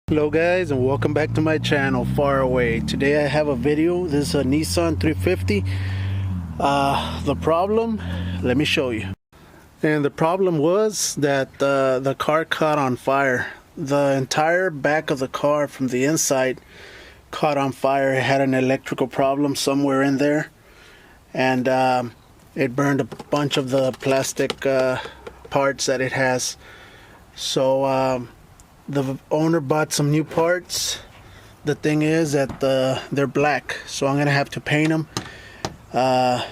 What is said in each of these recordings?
Hello guys, and welcome back to my channel, Faraway. Today I have a video. This is a Nissan 350. The problem, let me show you. And the problem was that the car caught on fire. The entire back of the car from the inside caught on fire. It had an electrical problem somewhere in there, and it burned a bunch of the plastic parts that it has. So the owner bought some new parts. The thing is that they're black, so I'm gonna have to paint them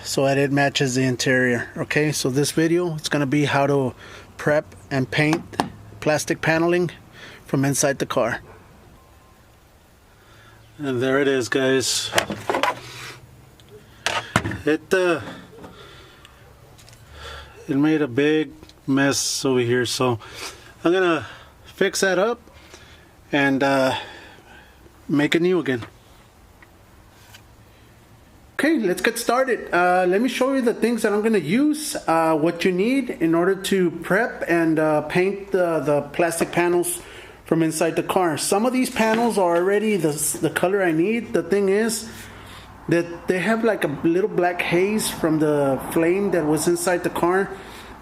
so that it matches the interior. Okay, so this video, it's gonna be how to prep and paint plastic paneling from inside the car. And there it is, guys. It made a big mess over here, so I'm gonna fix that up and make it new again. Okay, let's get started. Let me show you the things that I'm going to use, what you need in order to prep and paint the plastic panels from inside the car. Some of these panels are already the color I need. The thing is that they have like a little black haze from the flame that was inside the car.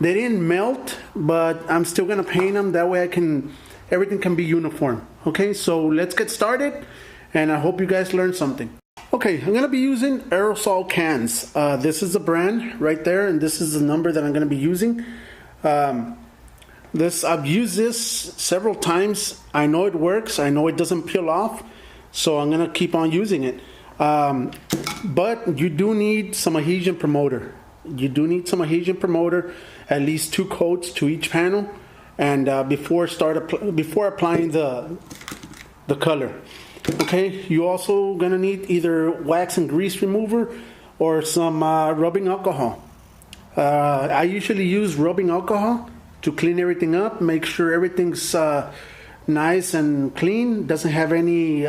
They didn't melt, but I'm still gonna paint them. That way everything can be uniform. Okay, so let's get started, and I hope you guys learned something. Okay, I'm gonna be using aerosol cans. This is the brand right there, and this is the number that I'm gonna be using. I've used this several times. I know it works. I know it doesn't peel off, so I'm gonna keep on using it. But you do need some adhesion promoter. At least 2 coats to each panel, and before applying the color. Okay, you also gonna need either wax and grease remover or some rubbing alcohol. I usually use rubbing alcohol to clean everything up, make sure everything's nice and clean, doesn't have any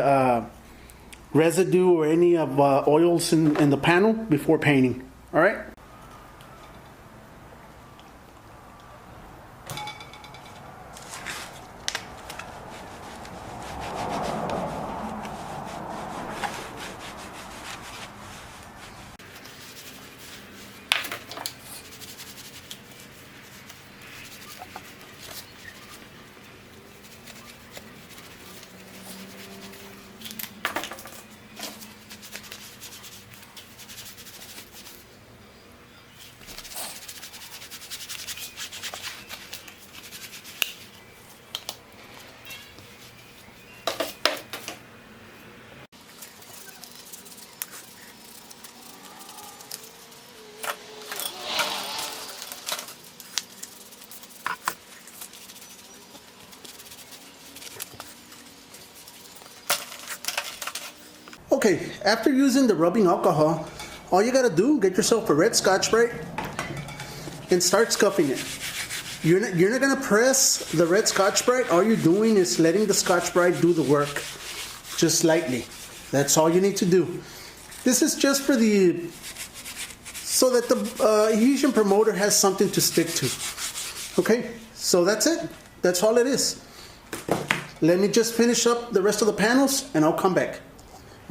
residue or any of oils in the panel before painting. All right. Okay, after using the rubbing alcohol, all you gotta do, get yourself a red Scotch-Brite and start scuffing it. You're not gonna press the red Scotch-Brite. All you're doing is letting the Scotch-Brite do the work, just lightly. That's all you need to do. This is just for so that the adhesion promoter has something to stick to. Okay, so that's it. That's all it is. Let me just finish up the rest of the panels and I'll come back.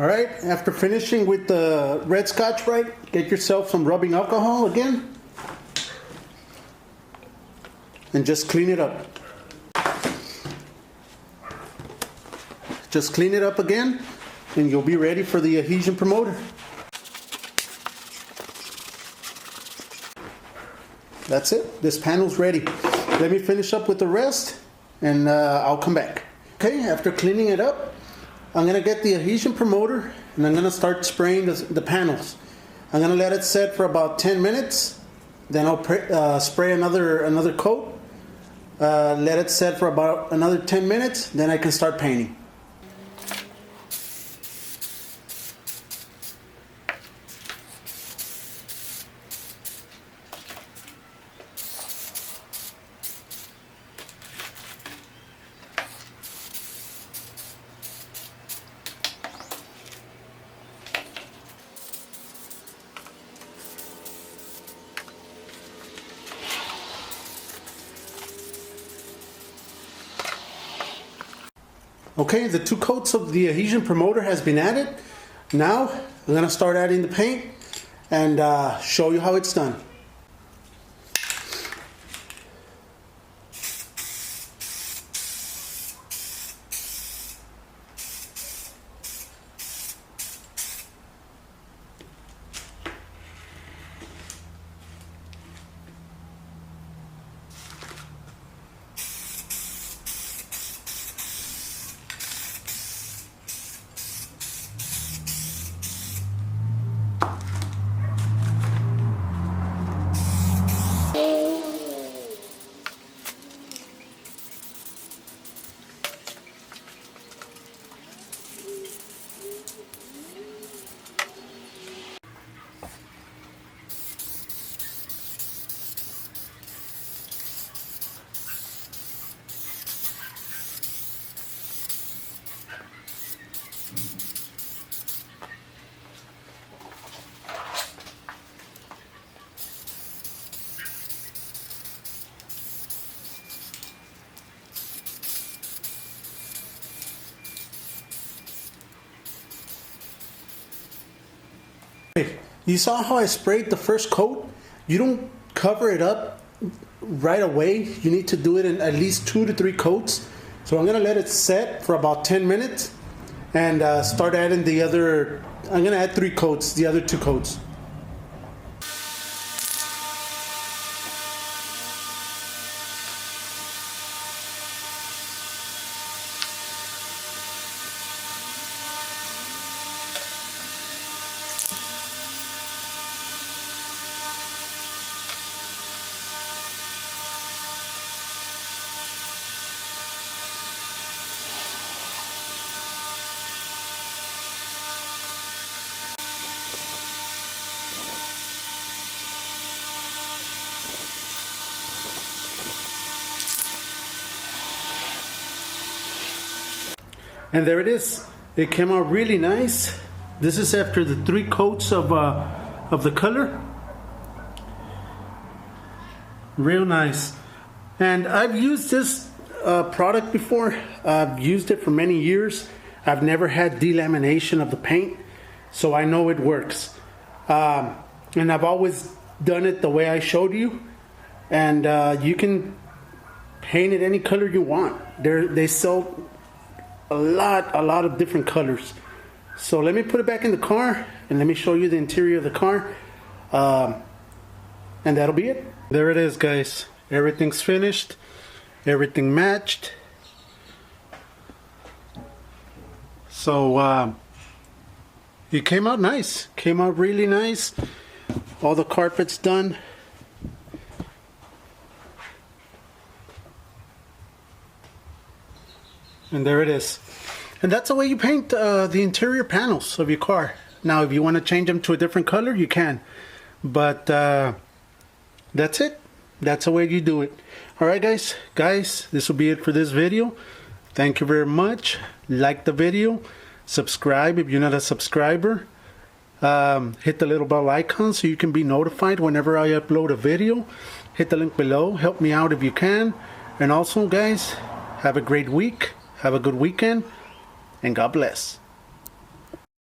Alright, after finishing with the red Scotch-Brite, get yourself some rubbing alcohol again and just clean it up. Just clean it up again and you'll be ready for the adhesion promoter. That's it, this panel's ready. Let me finish up with the rest and I'll come back. Okay, after cleaning it up, I'm going to get the adhesion promoter and I'm going to start spraying the panels. I'm going to let it set for about 10 minutes. Then I'll spray another coat. Let it set for about another 10 minutes. Then I can start painting. Okay, the 2 coats of the adhesion promoter has been added. Now I'm gonna start adding the paint and show you how it's done. You saw how I sprayed the first coat? You don't cover it up right away. You need to do it in at least 2 to 3 coats. So I'm gonna let it set for about 10 minutes and start adding the other. I'm gonna add 3 coats, the other 2 coats. And there it is. It came out really nice. This is after the 3 coats of the color. Real nice. And I've used this product before. I've used it for many years. I've never had delamination of the paint, so I know it works. And I've always done it the way I showed you. And you can paint it any color you want. They sell a lot of different colors. So let me put it back in the car and let me show you the interior of the car, and that'll be it. There it is, guys. Everything's finished, everything matched. So it came out nice, came out really nice. All the carpet's done. And there it is. And that's the way you paint the interior panels of your car. Now, if you want to change them to a different color, you can. But that's it. That's the way you do it. Alright, guys. This will be it for this video. Thank you very much. Like the video. Subscribe if you're not a subscriber. Hit the little bell icon so you can be notified whenever I upload a video. Hit the link below. Help me out if you can. And also, guys, have a great week. Have a good weekend, and God bless.